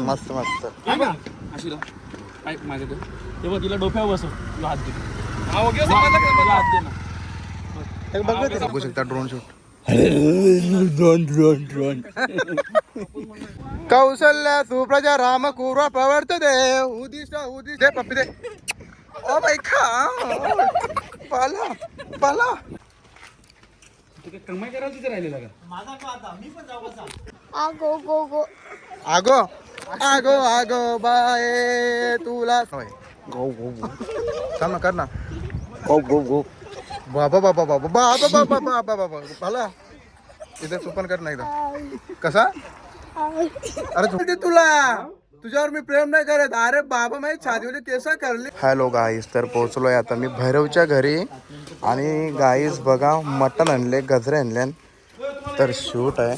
मस्त मस्त. अशी माझ्या तेव्हा तिला डोक्यावर बसव, तुला हात दे. बघू शकता ड्रोन शूट. ड्रोन कौशल्य सुप्रजा राम कुर्वा प्रवर्त देव उदिष्ट उदिष्ट दे पप्पी दे. ओ माय गॉड, पाला पाला. कमाई करायला तिथे राहिलेला का? आगो गो गो आगो आगो आगो बाय तुला गो गो गो सांग ना, कर ना. गो गो गो बाबा बाबा बाबा बाबा बाबा बाबा बाबा पाला. इथे सुपन कर ना एकदा. कसा? अरे झोपते तुला, तुझ्यावर मी प्रेम नाही करत. अरे बाबा माझी छातीमध्ये केस करली. हॅलो गाईस, तर पोहोचलोय आता मी भैरवच्या घरी. आणि गाईस बघा, मटण आणले, गजरे आणले, तर शूट आहे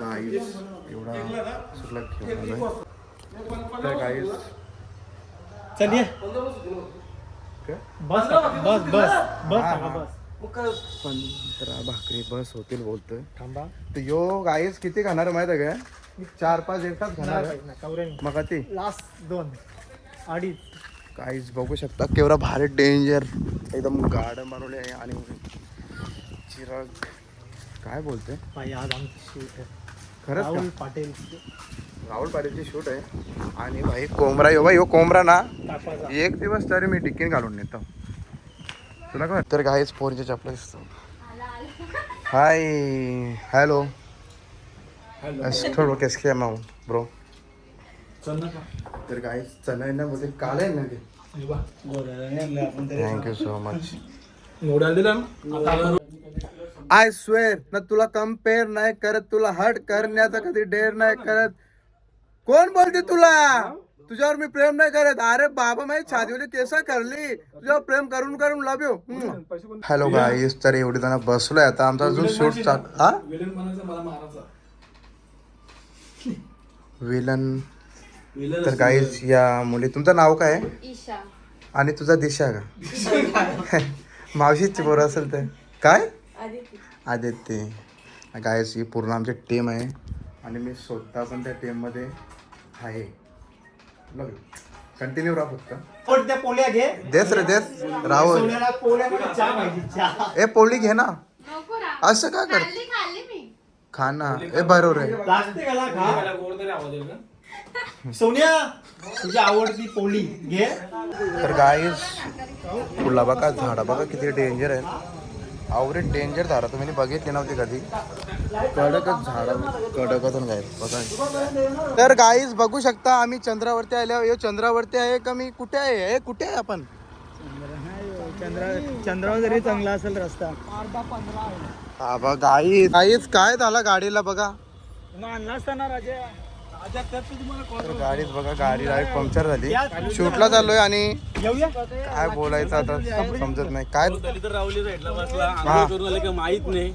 गाईस. एवढा सुटला घेऊन तर गाईस चलिए बस बस बस बस बस 15 भाकरी बस होतील बोलतोय. थांबा. तर यो गाईस किती खाणार माहिती आहे का? 4-5 एकटाच खाणार आहे. मग ती लास्ट 2 अडीच. गाईस बघू शकता केवढा भारी डेंजर एकदम गार्डन बनवले आहे. आणि चिराग काय बोलते भाई, आज आमची शूट आहे. खरंच का? राहुल पाटील पाटीलची शूट आहे. आणि भाई कोंबरा यो, भाई यो कोंबरा ना तापाचा. एक दिवस तरी मी टिकीन घालून नेतो तुला काय. तर गाईस पोरीच्या चपला दिसतो. हाय हॅलो थोडं केस किया माऊ ब्रो. तर गाईस चना आहे ना, बोलते काल आहे ना ते. Thank you so much. I swear ना तुला कम्पेअर नाही करत, तुला हट करण्याचा कधी डेअर नाही करत. कोण बोलते तुला? तुझ्यावर मी प्रेम नाही करत. अरे बाबा माझी छातीमध्ये केस करली, तुझ्यावर प्रेम करून करून लव यू. हॅलो गाईस, तर एवढी जण बसलोय आता. आमचा अजून शूट चालू. हा विलन. तर गाईस या मुली, तुमचं नाव काय आहे? ईशा. आणि तुझा दिशा का? मावशीची पोरं असेल तर काय? आदित्य. गाईस ही पूर्ण आमची टीम आहे. आणि मी स्वतः पण त्या टीममध्ये आहे. कंटिन्यू राहा फक्त. पोळ्या घे. देस रे देस राहुल. ए पोळी घे ना. असं का कर? खा ना. ए बरोबर आहे. सोनिया, तुझी आवडती पोळी घे. तर गाईस फुला बघा, झाडा बघा किती डेंजर आहे. आवडे डेंजर झाडा तुम्ही बघितली नव्हती कधी. कडकच झाड, कडकच गाईस बघा. तर गाईस बघू शकता आम्ही चंद्रावरती आल्यावर. चंद्रावरती आहे का? मी कुठे आहे? हे कुठे आहे आपण? चंद्रावर जरी चांगला असेल रस्ता. हा बघ गाईस, गाईस काय झालं गाडीला बघा. आणला असताना राजा. तर गाडीत बघा, गाडी डायरेक्ट पंक्चर झाली. शूटला चाललोय आणि काय बोलायचं आता समजत नाही. काय माहित नाही.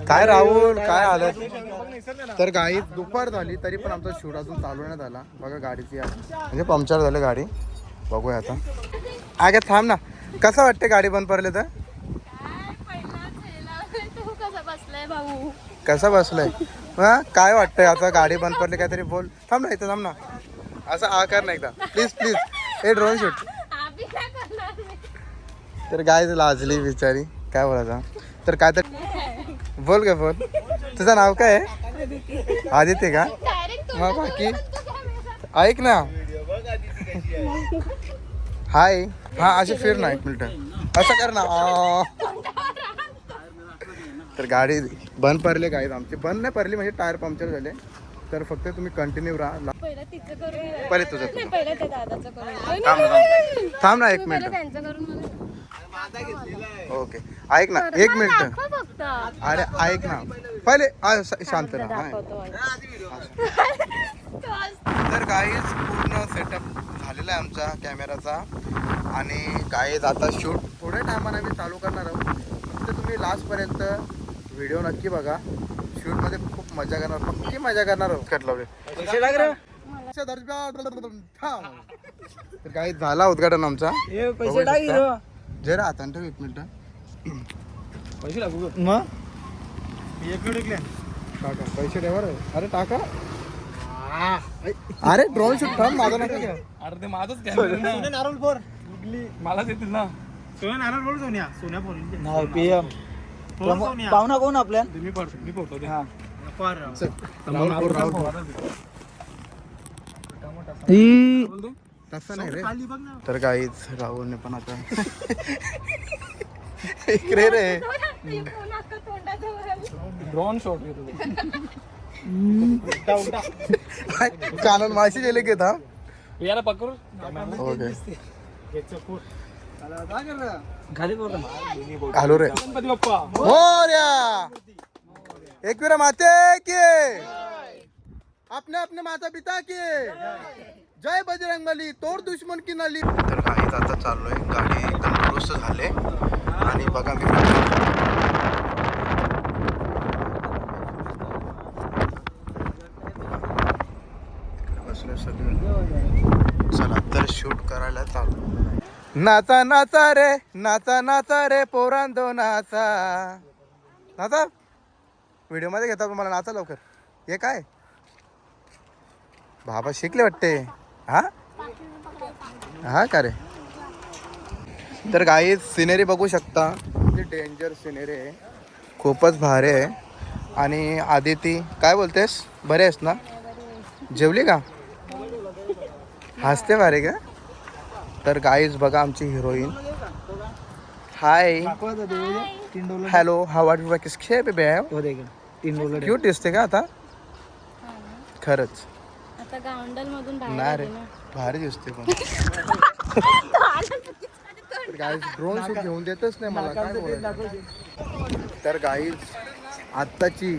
काय राहुल काय आलं. तर गाडी दुपार झाली तरी पण आमचा शूट अजून चालू नाही झाला. बघा गाडीची म्हणजे पंक्चर झाली गाडी. बघूया आता. आगे थांब ना. कसं वाटते गाडी बंद पडले तर? कसं बसलंय? हा काय वाटतंय आता गाडी बंद पडली? काहीतरी बोल. थांब ना, इथं थांब ना. असं आकार नाही एकदा प्लीज प्लीज. हे ड्रोन शूट. तर काय लाजली बिचारी, काय बोलायचं. तर काय तर बोल का बोल. तुझं नाव काय आहे? आदित्य का? मग बाकी ऐक ना. हाय. हा असे फिर ना, 1 मिनिट असं कर ना. तर गाडी बंद पडली गाईज आमची. बंद नाही पडली म्हणजे टायर पंक्चर झाले. तर फक्त तुम्ही कंटिन्यू राहा. पहिले तुझं थांब ना 1 मिनिट. ओके ऐक ना 1 मिनिट. अरे ऐक ना पहिले, शांत राहा. तर गाईज पूर्ण सेटअप झालेला आहे आमचा कॅमेराचा. आणि गाईज आता शूट थोड्या टायमाने आम्ही चालू करणार आहोत. फक्त तुम्ही लास्टपर्यंत व्हिडिओ नक्की बघा. शूटमध्ये खूप मजा करणार, पक्की मजा करणार आहोत. कट लावले. तर काही झाला उद्घाटन आमचा. जरा आता ठेव 1 मिनिट. पैसे लागू मग टाका पैसे द्या बरं. अरे टाका. अरे ड्रोन शूट थांब माझा नका घ्या. अरे ते माझंच कॅमेरा नारळ फोर मलाच येतील ना. सोन्या नारळ फोर सोन्या सोन्या फोर PM पाहुणा कोण आपल्या मी पडतो ते. हा तसं नाही रे. तर काहीच राहुलने पण आता इकडे रे ड्रोन शॉट घेतो. कानून माशी गेले की था. याला पकडू. ओके खाली बोल घालू रे. गणपती बाप्पा मोरया. एकवीरा माते के अपने अपने माता पिता के जय बजरंग बली. तोड दुश्मन की नली. तर काहीच आता चाललोय. गाडी एकदम दुरुस्त झाले आणि बघा मी बसलोय सगळं. चला तर शूट करायला चालू. नाचा नाचा रे नाचा नाचा रे पोरांदो नाचा. नाचा व्हिडिओ मध्ये घेता मला. नाचा लवकर. हे काय बाबा शिकले वाटते. हा हा का रे. तर काही सिनेरी बघू शकता. म्हणजे डेंजर सिनेरी आहे. खूपच भारी आहे. आणि आदिती काय बोलतेस. बरे आहेस ना. जेवली का. हसते भारी का. तर गाईज बघा आमची heroine. Hi hello how are you किसके बेबे. क्यूट दिसते का आता. खरंच आता गावंडल मधून नाही बाहेर रे आले ना. भारी दिसते पण. गाईज ड्रोन शूट घेऊन देतच नाही मला. काय बोलायचं. तर गाईज आत्ताची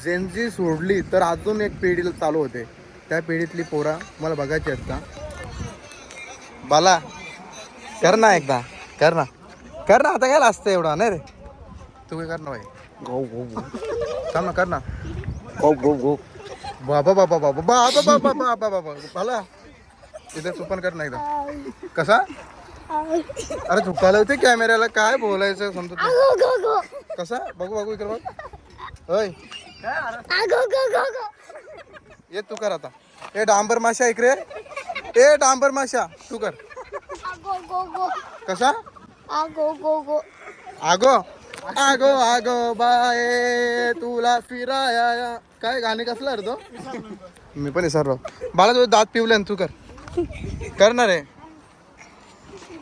जेनजी सोडली तर अजून एक पिढीला चालू होते. त्या पिढीतली पोरा मला बघायची आहेत का. बाला कर ना एकदा. कर ना कर ना. आता काय असतं एवढा नाही रे. तू काय कर ना भाई. गो गो गो चाल ना. कर ना. गो गो गो बाबा बाबा बाबा बाबा बाबा बाबा बाबा बाला. इथे तू पण कर ना एकदा. कसा. अरे झुकायला होते कॅमेऱ्याला. काय बोलायचं समजत नाही. कसा बघू बघू इकडे बघ. होय ये तू कर आता. ए डांबर माशा इकडे. ए डांबर माशा तू कर. कसा आगो आगो आगो बाय तुला फिराया. काय गाणे कसला रे तो. मी पण विसरलो. बाळा तुझं दात पिवले तू कर. करणार रे.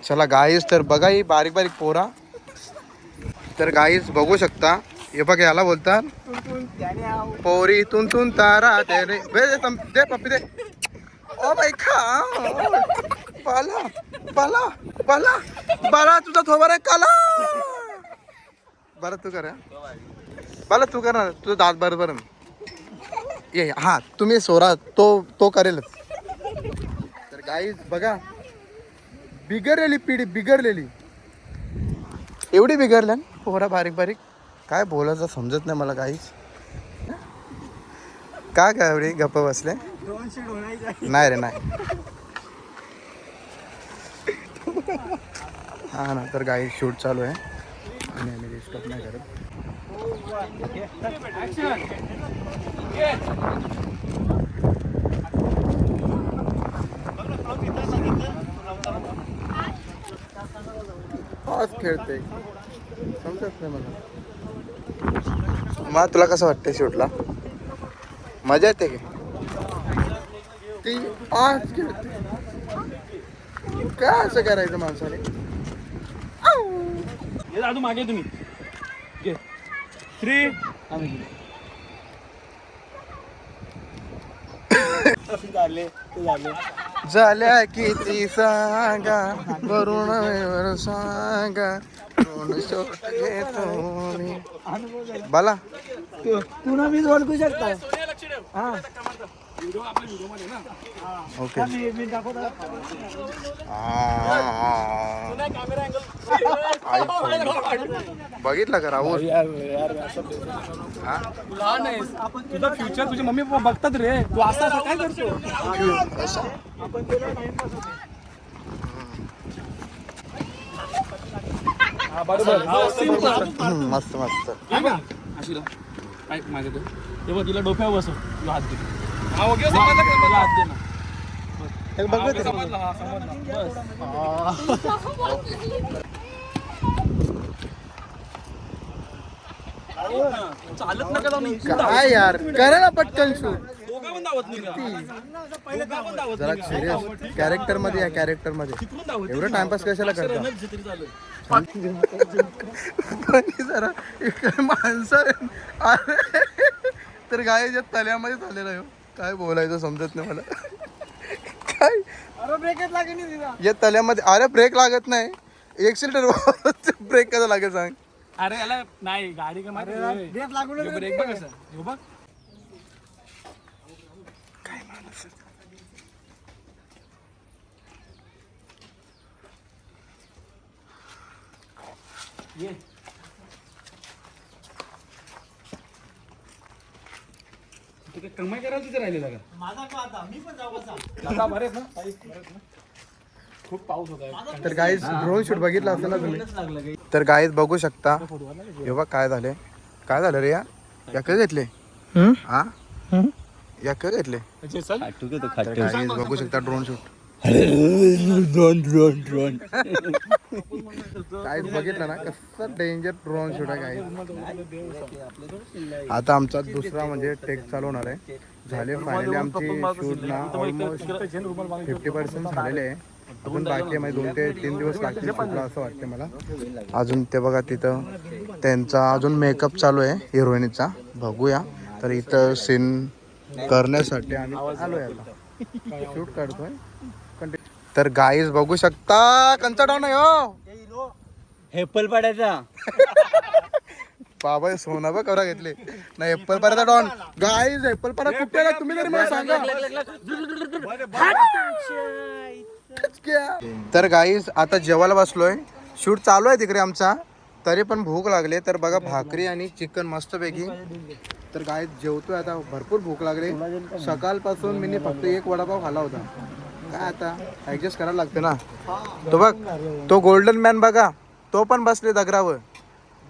चला गाईस तर बघा ही बारीक बारीक पोरा. तर गाईस बघू शकता. हे बघ याला बोलतात पोरी तुन तारा ते रे. दे पप्पी दे. ओ बाई खा. बाला बाला बाला बाला तुझा थोबार आहे काला. बरं तू कर. बाला तू कर ना. तुझं दात बरोबर ये. हा तुम्ही सोरा तो करेलच. तर गाईज बघा बिघडलेली पिढी बिघडलेली. एवढी बिघडल्या पोरा बारीक बारीक. काय बोलायचं समजत नाही मला काहीच. काय काय एवढी गप्प बसले. नाही रे नाही. हा ना. तर गाई शूट चालू आहे आणि आम्ही डिस्टर्ब नाही करत. फास्ट खेळते समजत नाही मला. मग तुला कसं वाटतंय शूटला. मजा येते की. ती आज खेळते. काय असं करायचं माणसाने. दादू मागे तुम्ही. 3 झाल्या किती सांगा वरुण सांगा कोण शोट घेतो मी. बाला तू ना मी ओळखू शकता. हा व्हिडिओ आपल्या व्हिडिओ मध्ये ना. ओके. मी दाखवतो. कॅमेरा अँगल बघितलं का राहुल. लहान आहेस. तुझं फ्युचर तुझे मम्मी पप्पा बघतात रे. तू असं असं काय करतो. बरोबर. मस्त मस्त. माझं ते बघ तिला डोक्यावर बसव तुला हात दे हात दे ना चालत नका जाऊन काय यार करा ना पटकन शूट दोघं पण धावत नाही का? जरा सिरियस कॅरेक्टर मध्ये या कॅरेक्टर मध्ये एवढं टाइमपास कशाला करता तरी चालेल कोणी जरा इकडे माणसं अरे तर गायच्या तल्यामध्ये झालेला आहे काय बोलायचं समजत नाही मला काय अरे ब्रेकच लागेल नाही तिला. या तल्यामध्ये अरे ब्रेक लागत नाही एक्सिलेटर ब्रेक कसा लागेल सांग अरे याला नाही गाडी का माहिती ब्रेक लागून ब्रेक बघ कसं ह्यो बघ ये तू काय कमाई करायला तिथे राहिलेला का माझा का आता मी पण जाऊ कसा आता बरेच ना खूप पाऊस होता तर गाईज ड्रोन शूट बघितला असेल ना तुम्ही तर गाईज बघू शकता एव्हा काय झालं रे या काय घेतले हा या काय घेतले गाईज बघू शकता ड्रोन शूट ड्रोन गाईज बघितलं ना कसं डेंजर ड्रोन शूट आहे गाईज आता आमचा दुसरा म्हणजे टेक चालू होणार आहे झाले फायनली आमची शूट ना ऑलमोस्ट 50% झालेले आहे अजून बाकी आहे म्हणजे 2 ते 3 दिवस लागतील शूटला असं वाटते मला अजून ते बघा तिथं त्यांचा अजून मेकअप चालू आहे हिरोईनचा बघूया तर इथं सीन करण्यासाठी आम्ही आलोय आता शूट करतोय तर गाईज बघू शकता कंचा डाऊन आहे हो हेपल पाडायचा बाबा सोना बघ कवरा घेतले नाही एप्पल पाड्याचा डॉन गाईज एप्पल पाडा कुठे आला तुम्ही तरी मला सांगा तर गाईज आता जेवायला बसलोय शूट चालू आहे तिकडे आमचा तरी पण भूक लागले तर बघा भाकरी आणि चिकन मस्तपैकी तर गाईज जेवतोय आता भरपूर भूक लागली सकाळपासून मी फक्त एक वडापाव खाला होता काय आता ऍडजस्ट करायला लागते ना तो बघ तो गोल्डन मॅन बघा तो पण बसले दगरावर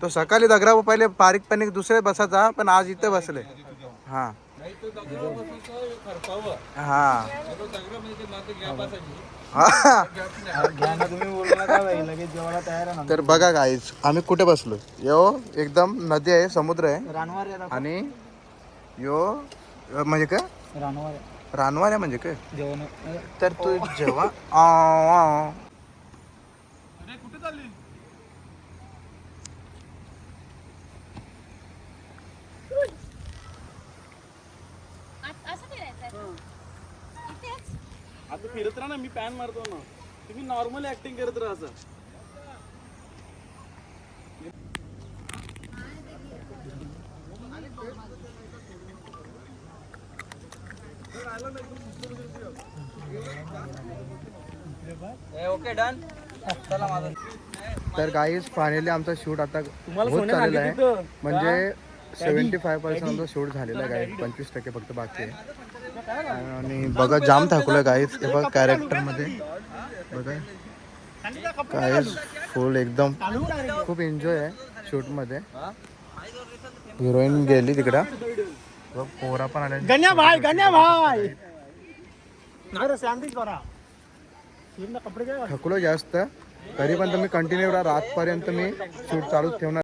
तो सकाळी दगरावर पहिले बारीकपणे दुसरे बसायचा पण आज इथे बसले हा हा तर बघा गाईज आम्ही कुठे बसलो यो एकदम नदी आहे समुद्र आहे आणि यो म्हणजे काय रानवार आहे म्हणजे काय तर तू जेव्हा कुठे चालली आता फिरत राहा ना मी पॅन मारतो ना तुम्ही नॉर्मल ऍक्टिंग करत राहा असं ओके डन चला माझं तर गाईज फायनली आमचा शूट आता होत चाललेला आहे म्हणजे 75% आमचा शूट झालेला आहे गाईज 25% फक्त बाकी आहे आणि बघा जाम थकलोय गाईज ते बघा कॅरेक्टर मध्ये बघा गाईज फुल एकदम खूप एन्जॉय आहे शूट मध्ये हिरोईन गेली तिकडं पोरा पण आल्या गण्या भाई नाही रे शांतीच करा कपडे काय थकलो जास्त तरी पण तुम्ही कंटिन्यू रातपर्यंत मी शूट चालूच ठेवणार